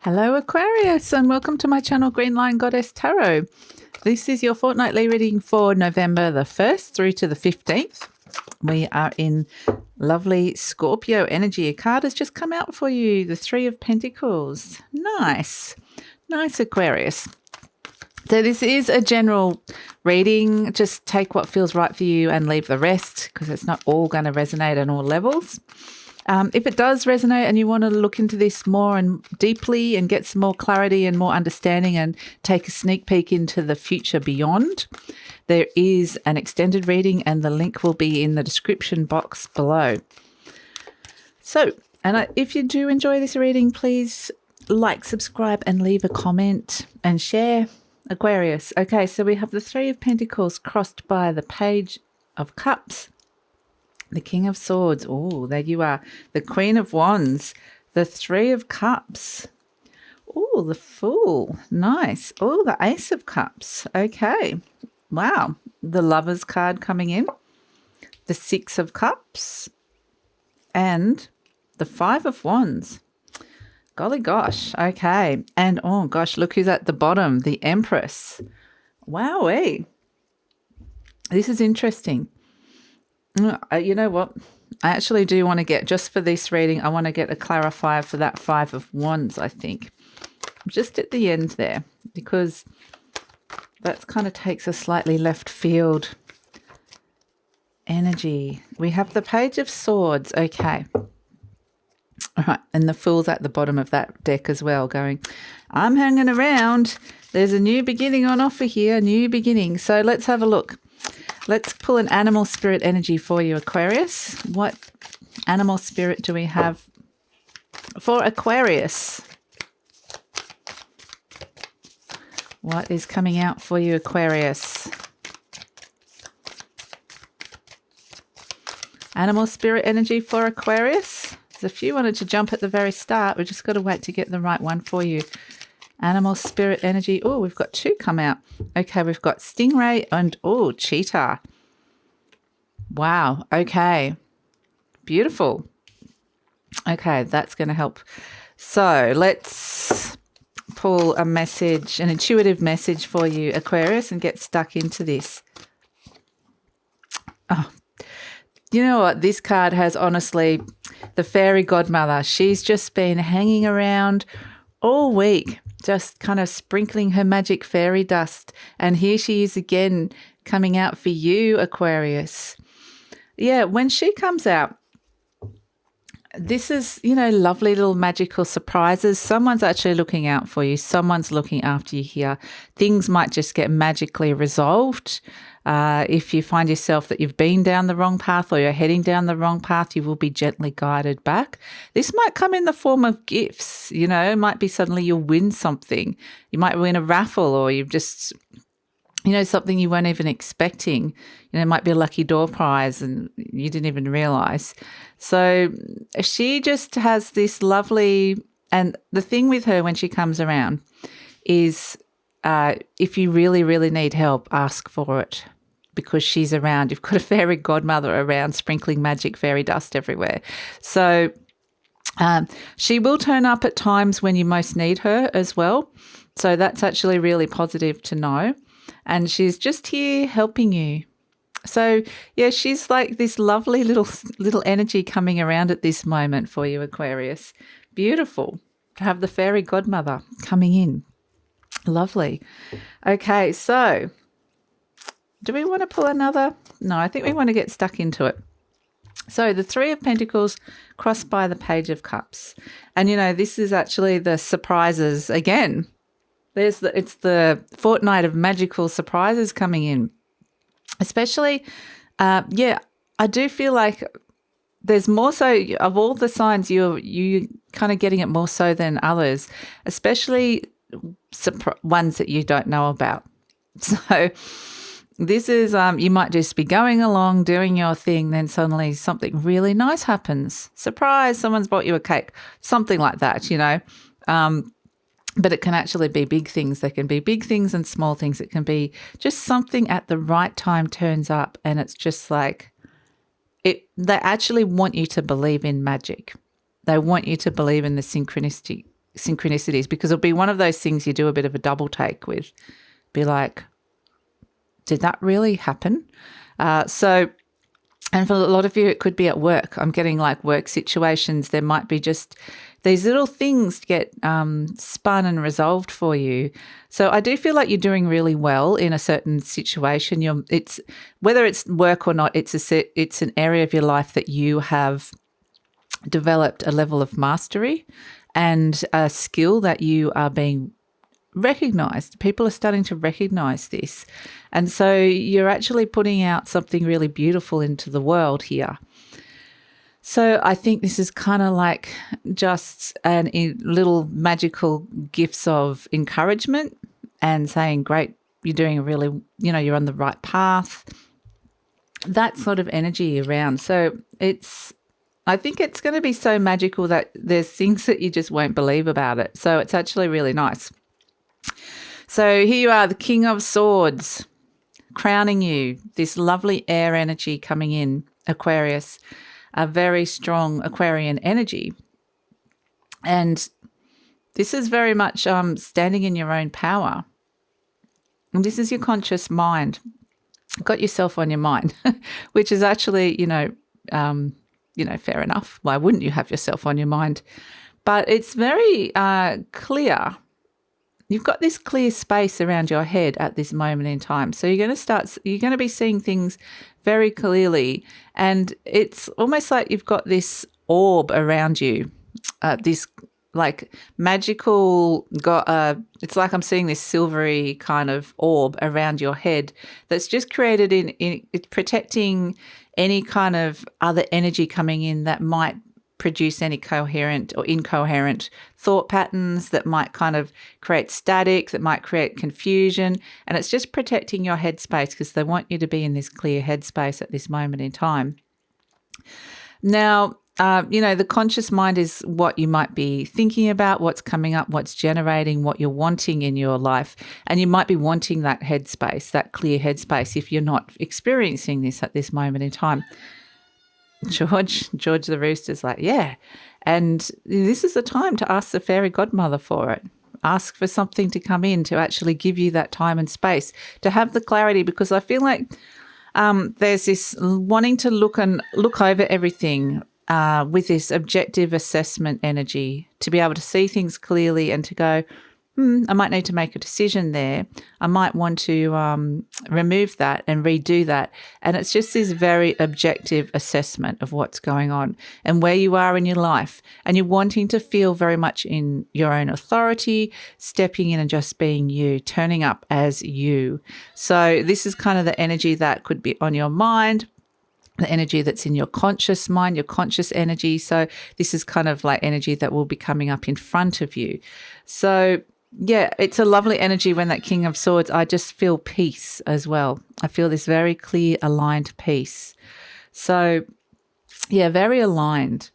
Hello Aquarius and welcome to my channel GreenLion Goddess Tarot. This is your fortnightly reading for November the 1st through to the 15th. We are in lovely Scorpio energy. A card has just come out for you, the Three of Pentacles. Nice. Nice Aquarius. So this is a general reading. Just take what feels right for you and leave the rest because it's not all going to resonate on all levels. If it does resonate and you want to look into this more and deeply and get some more clarity and more understanding and take a sneak peek into the future beyond, there is an extended reading and the link will be in the description box below. So, if you do enjoy this reading, please like, subscribe and leave a comment and share. Aquarius. Okay, so we have the Three of Pentacles crossed by the Page of Cups. The King of Swords. Oh, there you are. The Queen of Wands. The Three of Cups. Oh, the Fool. Nice. Oh, the Ace of Cups. Okay. Wow. The Lover's card coming in. The Six of Cups. And the Five of Wands. Golly gosh. Okay. And oh gosh, look who's at the bottom. The Empress. Wowee. This is interesting. You know what? I actually do want to get, just for this reading, I want to get a clarifier for that Five of Wands, I think. Just at the end there, because that kind of takes a slightly left field energy. We have the Page of Swords. Okay. All right. And the Fool's at the bottom of that deck as well, going, I'm hanging around. There's a new beginning on offer here, new beginning. So let's have a look. Let's pull an animal spirit energy for you, Aquarius. What animal spirit do we have for Aquarius? What is coming out for you, Aquarius? Animal spirit energy for Aquarius. There's a few wanted to jump at the very start. We've just got to wait to get the right one for you. Animal spirit energy. Oh, we've got two come out. Okay, we've got stingray and, oh, cheetah. Wow. Okay. Beautiful. Okay, that's going to help. So let's pull a message, an intuitive message for you, Aquarius, and get stuck into this. Oh, you know what? This card has, honestly, the fairy godmother. She's just been hanging around all week, just kind of sprinkling her magic fairy dust. And here she is again coming out for you, Aquarius. Yeah, when she comes out, this is, you know, lovely little magical surprises. Someone's actually looking out for you. Someone's looking after you here. Things might just get magically resolved. If you find yourself that you've been down the wrong path or you're heading down the wrong path, you will be gently guided back. This might come in the form of gifts. You know, it might be suddenly you'll win something. You might win a raffle, or you've just, you know, something you weren't even expecting. You know, it might be a lucky door prize and you didn't even realize. So she just has this lovely, and the thing with her when she comes around is if you really, really need help, ask for it because she's around. You've got a fairy godmother around sprinkling magic fairy dust everywhere. So she will turn up at times when you most need her as well. So that's actually really positive to know. And she's just here helping you. So, yeah, she's like this lovely little energy coming around at this moment for you, Aquarius. Beautiful to have the fairy godmother coming in. Lovely. Okay, so do we want to pull another? No, I think we want to get stuck into it. So the Three of Pentacles crossed by the Page of Cups. And, you know, this is actually the surprises again. It's the fortnight of magical surprises coming in. Especially, yeah, I do feel like there's more so of all the signs you kind of getting it more so than others, especially ones that you don't know about. So this is, you might just be going along, doing your thing, then suddenly something really nice happens. Surprise, someone's bought you a cake, something like that, you know. But it can actually be big things. There can be big things and small things. It can be just something at the right time turns up and it's just like, they actually want you to believe in magic. They want you to believe in the synchronicity synchronicities, because it'll be one of those things you do a bit of a double take with. Be like, did that really happen? And for a lot of you, it could be at work. I'm getting like work situations. There might be just these little things get spun and resolved for you. So I do feel like you're doing really well in a certain situation. It's whether it's work or not, it's an area of your life that you have developed a level of mastery and a skill that you are being recognized. People are starting to recognize this. And so you're actually putting out something really beautiful into the world here. So I think this is kind of like just little magical gifts of encouragement and saying, great, you're doing you're on the right path. That sort of energy around. So I think it's going to be so magical that there's things that you just won't believe about it. So it's actually really nice. So here you are, the King of Swords, crowning you, this lovely air energy coming in, Aquarius, a very strong Aquarian energy. And this is very much standing in your own power. And this is your conscious mind. Got yourself on your mind, which is actually, fair enough. Why wouldn't you have yourself on your mind? But it's very clear. You've got this clear space around your head at this moment in time. So you're going to be seeing things very clearly. And it's almost like you've got this orb around you, this like magical, it's like I'm seeing this silvery kind of orb around your head that's just created it's protecting any kind of other energy coming in that might produce any coherent or incoherent thought patterns, that might kind of create static, that might create confusion. And it's just protecting your headspace because they want you to be in this clear headspace at this moment in time. Now, the conscious mind is what you might be thinking about, what's coming up, what's generating, what you're wanting in your life. And you might be wanting that headspace, that clear headspace, if you're not experiencing this at this moment in time. George the rooster's like, yeah. And this is the time to ask the fairy godmother for it. Ask for something to come in to actually give you that time and space to have the clarity, because I feel like there's this wanting to look over everything with this objective assessment energy, to be able to see things clearly and to go, I might need to make a decision there. I might want to remove that and redo that. And it's just this very objective assessment of what's going on and where you are in your life. And you're wanting to feel very much in your own authority, stepping in and just being you, turning up as you. So this is kind of the energy that could be on your mind, the energy that's in your conscious mind, your conscious energy. So this is kind of like energy that will be coming up in front of you. So yeah, it's a lovely energy when that King of Swords, I just feel peace as well. I feel this very clear, aligned peace. So yeah, very aligned.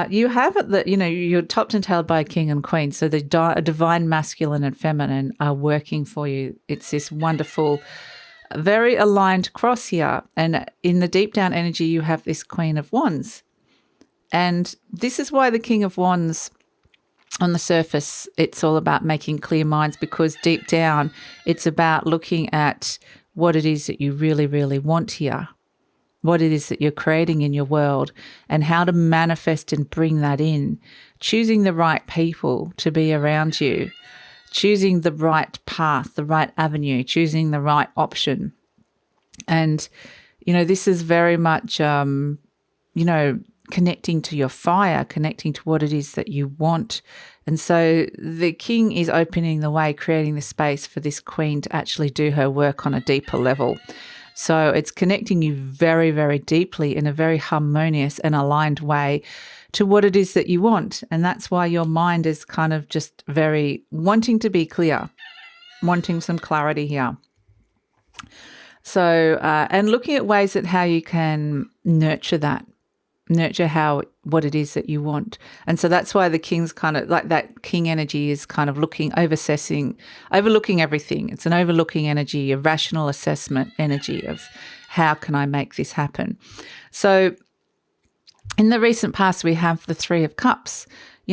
You have it that, you're topped and tailed by a king and queen. So the divine masculine and feminine are working for you. It's this wonderful, very aligned cross here. And in the deep down energy, you have this Queen of Wands. And this is why the King of Wands, on the surface, it's all about making clear minds, because deep down, it's about looking at what it is that you really, really want here, what it is that you're creating in your world, and how to manifest and bring that in, choosing the right people to be around you, choosing the right path, the right avenue, choosing the right option. And, this is very much, connecting to your fire, connecting to what it is that you want. And so the king is opening the way, creating the space for this queen to actually do her work on a deeper level. So it's connecting you very, very deeply in a very harmonious and aligned way to what it is that you want. And that's why your mind is kind of just very wanting to be clear, wanting some clarity here. So, and looking at ways that how you can nurture what it is that you want. And so that's why the king's kind of like that king energy is kind of overlooking everything. It's an overlooking energy, a rational assessment energy of how can I make this happen. So in the recent past, we have the Three of Cups.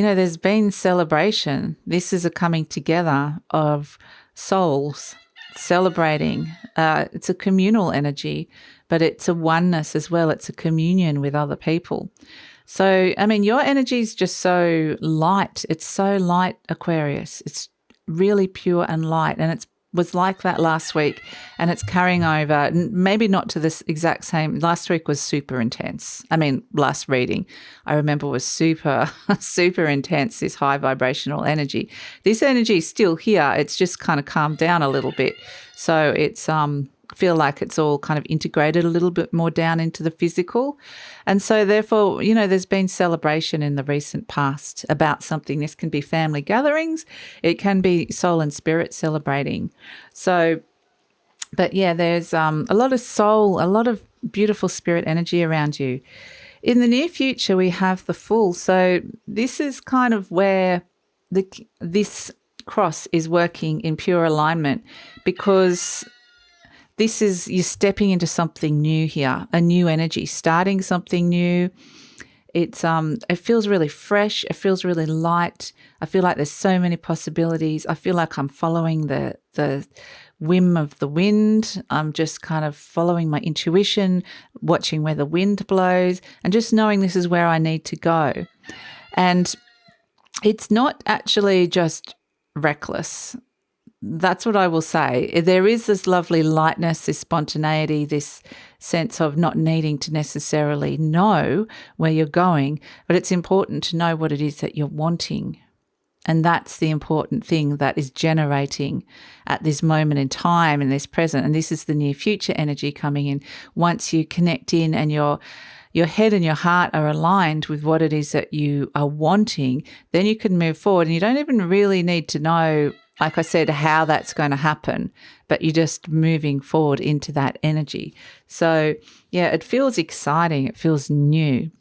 there's been celebration. This is a coming together of souls celebrating. It's a communal energy, but it's a oneness as well. It's a communion with other people. So, I mean, your energy is just so light. It's so light, Aquarius. It's really pure and light. And it was like that last week, and it's carrying over, maybe not to this exact same. Last week was super intense. I mean, last reading, I remember, was super, super intense, this high vibrational energy. This energy is still here. It's just kind of calmed down a little bit. So it's feel like it's all kind of integrated a little bit more down into the physical. And so therefore, there's been celebration in the recent past about something. This can be family gatherings. It can be soul and spirit celebrating. So, but yeah, there's a lot of soul, a lot of beautiful spirit energy around you. In the near future, we have the Fool. So this is kind of where this cross is working in pure alignment, because this is, you're stepping into something new here, a new energy, starting something new. It feels really fresh. It feels really light. I feel like there's so many possibilities. I feel like I'm following the whim of the wind. I'm just kind of following my intuition, watching where the wind blows, and just knowing this is where I need to go. And it's not actually just reckless. That's what I will say. There is this lovely lightness, this spontaneity, this sense of not needing to necessarily know where you're going, but it's important to know what it is that you're wanting. And that's the important thing that is generating at this moment in time, in this present. And this is the near future energy coming in. Once you connect in and your head and your heart are aligned with what it is that you are wanting, then you can move forward. And you don't even really need to know, like I said, how that's going to happen, but you're just moving forward into that energy. So yeah, it feels exciting. It feels new.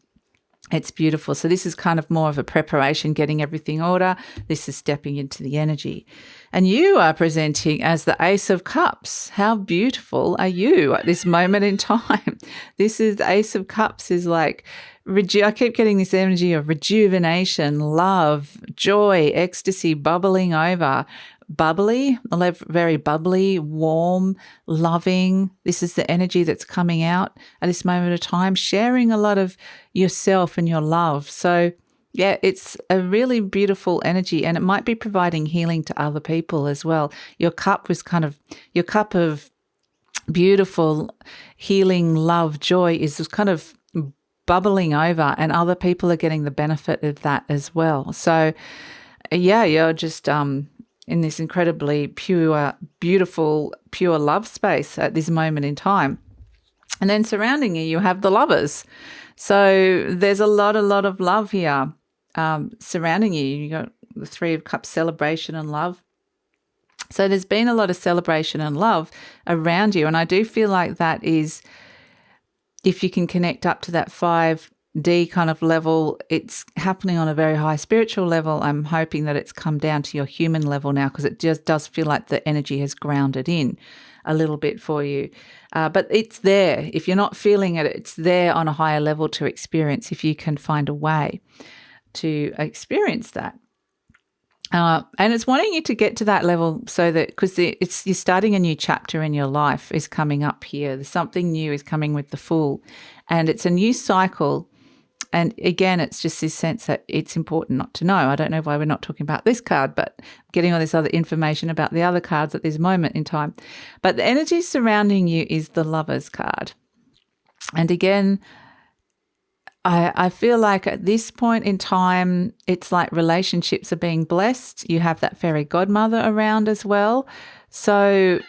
It's beautiful. So this is kind of more of a preparation, getting everything in order. This is stepping into the energy. And you are presenting as the Ace of Cups. How beautiful are you at this moment in time? This is the Ace of Cups is like, I keep getting this energy of rejuvenation, love, joy, ecstasy, bubbling over. Bubbly, very bubbly, warm, loving. This is the energy that's coming out at this moment of time, sharing a lot of yourself and your love. So yeah, it's a really beautiful energy, and it might be providing healing to other people as well. Your cup of beautiful healing, love, joy is just kind of bubbling over, and other people are getting the benefit of that as well. So yeah, you're just in this incredibly pure, beautiful, pure love space at this moment in time. And then surrounding you, you have the Lovers. So there's a lot of love here surrounding you. You got the Three of Cups, celebration and love. So there's been a lot of celebration and love around you. And I do feel like that is, if you can connect up to that 5D kind of level, it's happening on a very high spiritual level. I'm hoping that it's come down to your human level now, because it just does feel like the energy has grounded in a little bit for you. But it's there. If you're not feeling it, it's there on a higher level to experience, if you can find a way to experience that. And it's wanting you to get to that level so that, because you're starting a new chapter in your life is coming up here. There's something new is coming with the Fool, and it's a new cycle. And again, it's just this sense that it's important not to know. I don't know why we're not talking about this card, but getting all this other information about the other cards at this moment in time. But the energy surrounding you is the Lovers card. And again, I feel like at this point in time, it's like relationships are being blessed. You have that fairy godmother around as well. So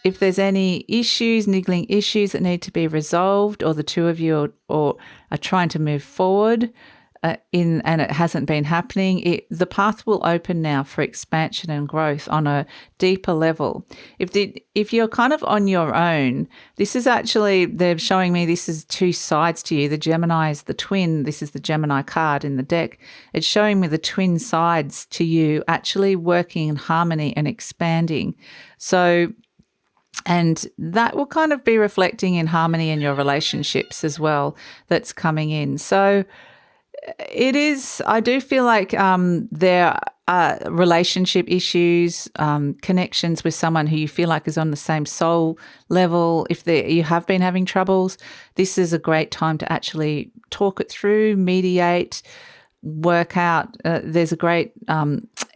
if there's any issues, niggling issues that need to be resolved, or the two of you are trying to move forward and it hasn't been happening, the path will open now for expansion and growth on a deeper level. If you're kind of on your own, this is actually, they're showing me this is two sides to you. The Gemini is the twin. This is the Gemini card in the deck. It's showing me the twin sides to you actually working in harmony and expanding. So, and that will kind of be reflecting in harmony in your relationships as well that's coming in. So It is. I do feel like there are relationship issues, connections with someone who you feel like is on the same soul level. If you have been having troubles, this is a great time to actually talk it through, mediate, work out. There's a great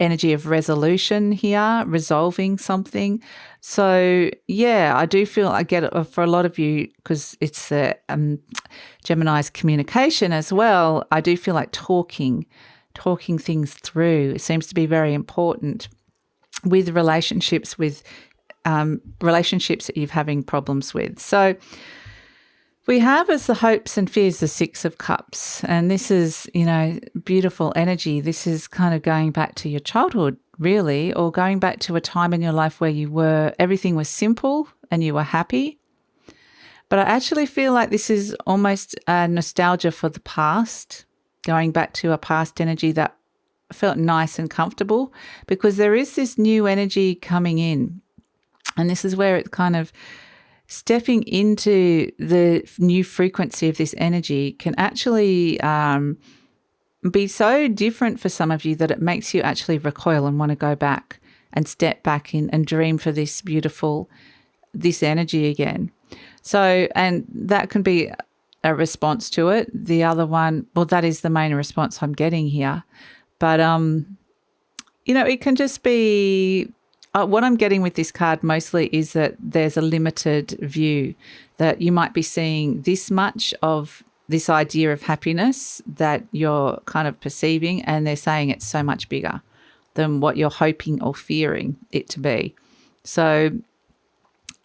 energy of resolution here, resolving something. So, yeah, I do feel I get it for a lot of you because it's the Gemini's communication as well. I do feel like talking things through. It seems to be very important with relationships, relationships that you're having problems with. So, we have as the hopes and fears the Six of Cups, and this is, beautiful energy. This is kind of going back to your childhood, really, or going back to a time in your life where everything was simple and you were happy. But I actually feel like this is almost a nostalgia for the past, going back to a past energy that felt nice and comfortable, because there is this new energy coming in, and this is where it kind of stepping into the new frequency of this energy can actually be so different for some of you that it makes you actually recoil and want to go back and step back in and dream for this energy again. So, and that can be a response to it. The other one, well, that is the main response I'm getting here. But, it can just be... what I'm getting with this card mostly is that there's a limited view, that you might be seeing this much of this idea of happiness that you're kind of perceiving, and they're saying it's so much bigger than what you're hoping or fearing it to be. So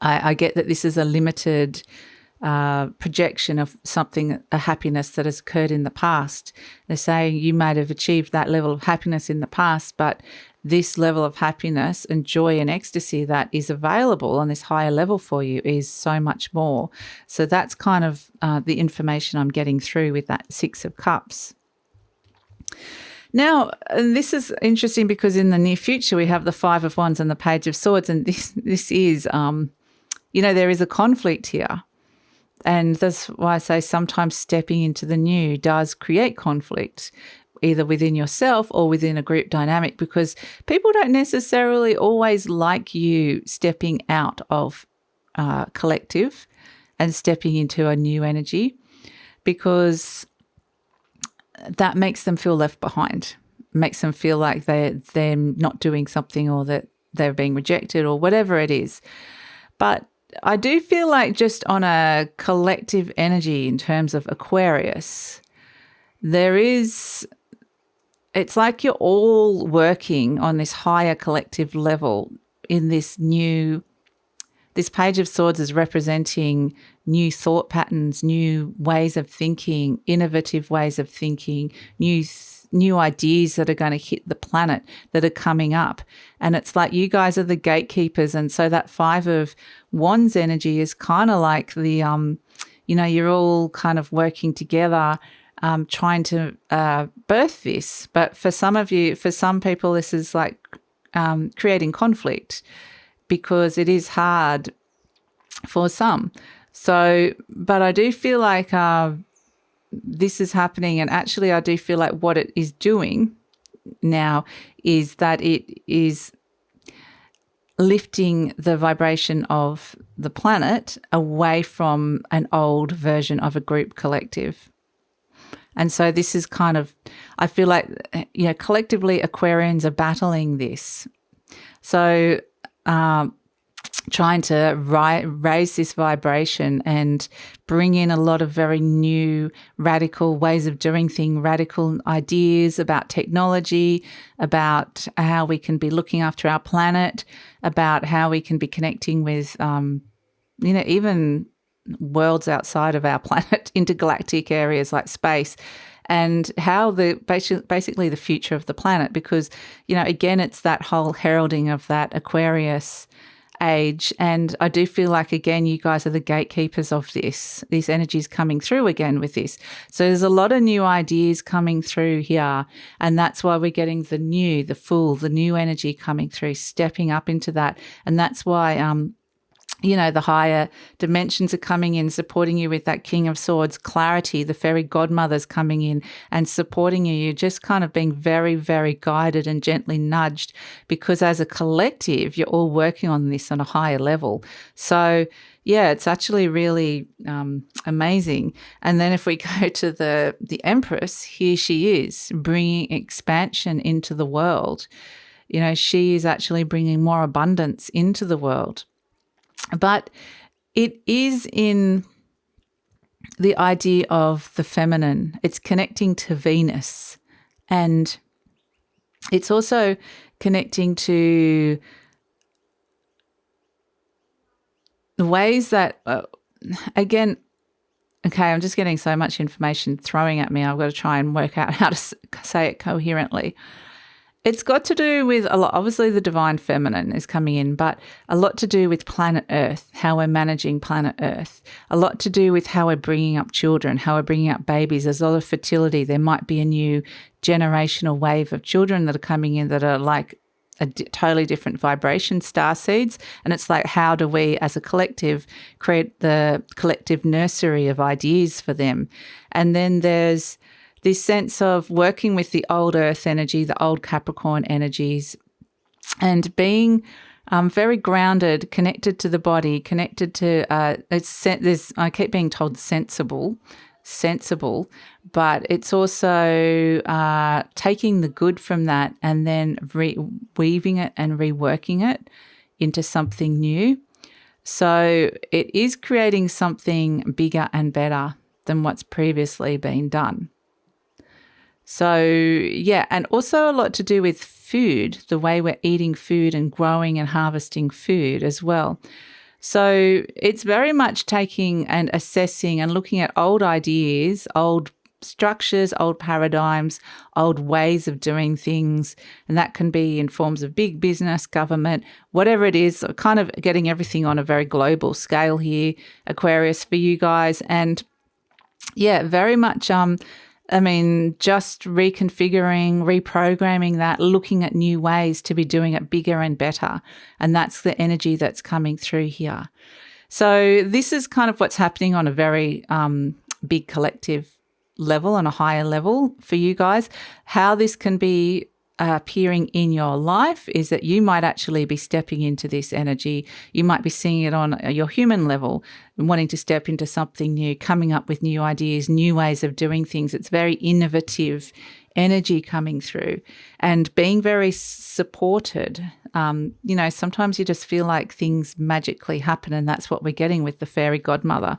I get that this is a limited projection of something, a happiness that has occurred in the past. They're saying you might have achieved that level of happiness in the past, but this level of happiness and joy and ecstasy that is available on this higher level for you is so much more. So that's kind of the information I'm getting through with that Six of Cups. Now, this is interesting because in the near future we have the Five of Wands and the Page of Swords, and this is, there is a conflict here. And that's why I say sometimes stepping into the new does create conflict, either within yourself or within a group dynamic, because people don't necessarily always like you stepping out of collective and stepping into a new energy, because that makes them feel left behind, makes them feel like they're not doing something, or that they're being rejected, or whatever it is. But I do feel like just on a collective energy in terms of Aquarius, it's like you're all working on this higher collective level in this Page of Swords is representing new thought patterns, new ways of thinking, innovative ways of thinking, new ideas that are going to hit the planet, that are coming up. And it's like you guys are the gatekeepers. And so that Five of Wands energy is kind of like the, you're all kind of working together, trying to birth this. But for some people, this is like creating conflict, because it is hard for some. So, but I do feel like this is happening, and actually I do feel like what it is doing now is that it is lifting the vibration of the planet away from an old version of a group collective. And so this is kind of, I feel like, collectively Aquarians are battling this. So trying to raise this vibration and bring in a lot of very new, radical ways of doing things, radical ideas about technology, about how we can be looking after our planet, about how we can be connecting with, even worlds outside of our planet, intergalactic areas like space, and how basically the future of the planet, because, again, it's that whole heralding of that Aquarius age. And I do feel like, again, you guys are the gatekeepers of this. These energies coming through again with this. So there's a lot of new ideas coming through here. And that's why we're getting the new energy coming through, stepping up into that. And that's why you know, the higher dimensions are coming in, supporting you with that King of Swords clarity. The fairy godmother's coming in and supporting you. You're just kind of being very, very guided and gently nudged, because as a collective, you're all working on this on a higher level. So, yeah, it's actually really amazing. And then if we go to the Empress, here she is bringing expansion into the world. You know, she is actually bringing more abundance into the world. But it is in the idea of the feminine. It's connecting to Venus, and it's also connecting to the ways that, again, okay, I'm just getting so much information throwing at me. I've got to try and work out how to say it coherently. It's got to do with a lot, obviously the divine feminine is coming in, but a lot to do with planet Earth, how we're managing planet Earth, a lot to do with how we're bringing up children, how we're bringing up babies. There's a lot of fertility. There might be a new generational wave of children that are coming in that are like a totally different vibration, star seeds. And it's like, how do we as a collective create the collective nursery of ideas for them? And then there's this sense of working with the old earth energy, the old Capricorn energies, and being very grounded, connected to the body, connected to, I keep being told sensible, but it's also taking the good from that and then weaving it and reworking it into something new. So it is creating something bigger and better than what's previously been done. So, yeah, and also a lot to do with food, the way we're eating food and growing and harvesting food as well. So it's very much taking and assessing and looking at old ideas, old structures, old paradigms, old ways of doing things. And that can be in forms of big business, government, whatever it is, kind of getting everything on a very global scale here, Aquarius, for you guys. And, yeah, very much just reconfiguring, reprogramming that, looking at new ways to be doing it bigger and better. And that's the energy that's coming through here. So this is kind of what's happening on a very big collective level, on a higher level for you guys. How this can be appearing in your life is that you might actually be stepping into this energy. You might be seeing it on your human level and wanting to step into something new, coming up with new ideas, new ways of doing things. It's very innovative energy coming through and being very supported. Sometimes you just feel like things magically happen, and that's what we're getting with the fairy godmother.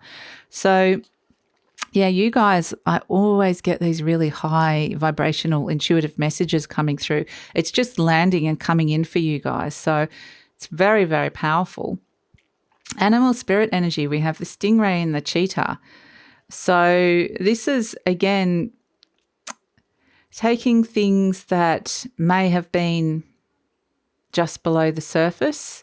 So yeah, you guys, I always get these really high vibrational intuitive messages coming through. It's just landing and coming in for you guys. So it's very, very powerful. Animal spirit energy, we have the stingray and the cheetah. So this is, again, taking things that may have been just below the surface.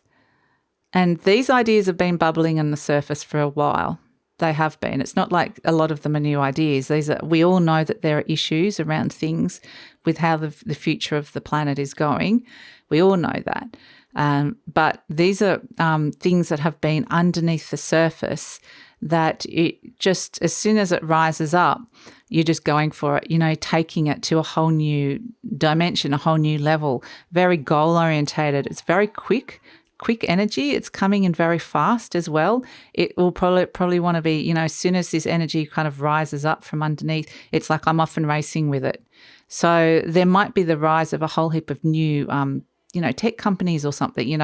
And these ideas have been bubbling on the surface for a while. They have been. It's not like a lot of them are new ideas. We all know that there are issues around things with how the future of the planet is going. We all know that. But these are things that have been underneath the surface that it just, as soon as it rises up, you're just going for it, taking it to a whole new dimension, a whole new level, very goal-orientated. It's very quick energy. It's coming in very fast as well. It will probably want to be, as soon as this energy kind of rises up from underneath, it's like I'm off and racing with it. So there might be the rise of a whole heap of new, tech companies or something,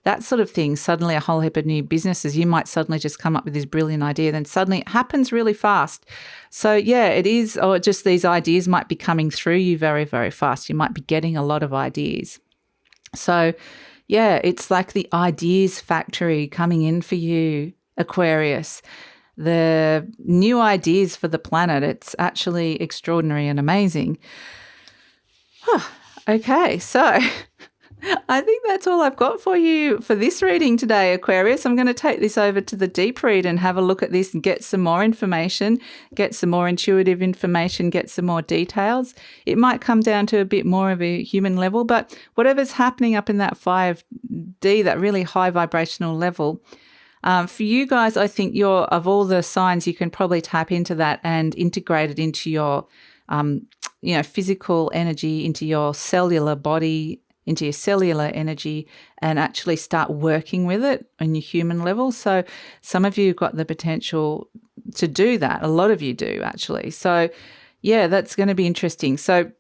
that sort of thing. Suddenly a whole heap of new businesses. You might suddenly just come up with this brilliant idea. Then suddenly it happens really fast. So yeah, it is, or just these ideas might be coming through you very, very fast. You might be getting a lot of ideas. So yeah, it's like the ideas factory coming in for you, Aquarius. The new ideas for the planet. It's actually extraordinary and amazing. Okay, so I think that's all I've got for you for this reading today, Aquarius. I'm going to take this over to the deep read and have a look at this and get some more information, get some more intuitive information, get some more details. It might come down to a bit more of a human level, but whatever's happening up in that 5D, that really high vibrational level, For you guys, I think of all the signs, you can probably tap into that and integrate it into your, physical energy, into your cellular body, into your cellular energy, and actually start working with it on your human level. So some of you have got the potential to do that. A lot of you do, actually. So yeah, that's going to be interesting. So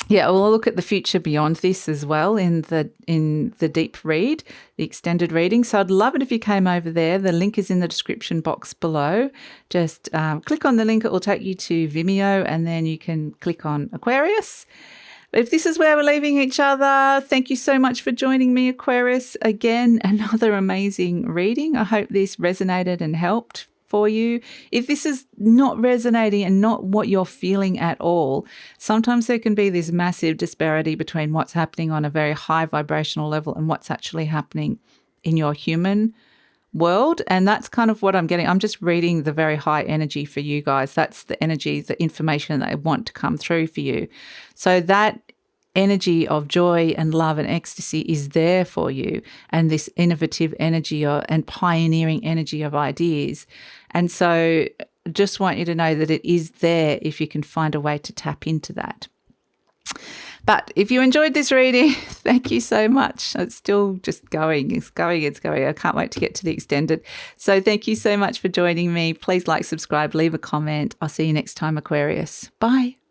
yeah, we'll look at the future beyond this as well in the deep read, the extended reading. So I'd love it if you came over there. The link is in the description box below. Just click on the link. It will take you to Vimeo, and then you can click on Aquarius. If this is where we're leaving each other, thank you so much for joining me, Aquarius. Again, another amazing reading. I hope this resonated and helped for you. If this is not resonating and not what you're feeling at all, sometimes there can be this massive disparity between what's happening on a very high vibrational level and what's actually happening in your human world. And that's kind of what I'm getting. I'm just reading the very high energy for you guys. That's the energy, the information that I want to come through for you. So that energy of joy and love and ecstasy is there for you, and this innovative energy and pioneering energy of ideas. And so just want you to know that it is there if you can find a way to tap into that. But if you enjoyed this reading, thank you so much. It's still just going. It's going. I can't wait to get to the extended. So thank you so much for joining me. Please like, subscribe, leave a comment. I'll see you next time, Aquarius. Bye.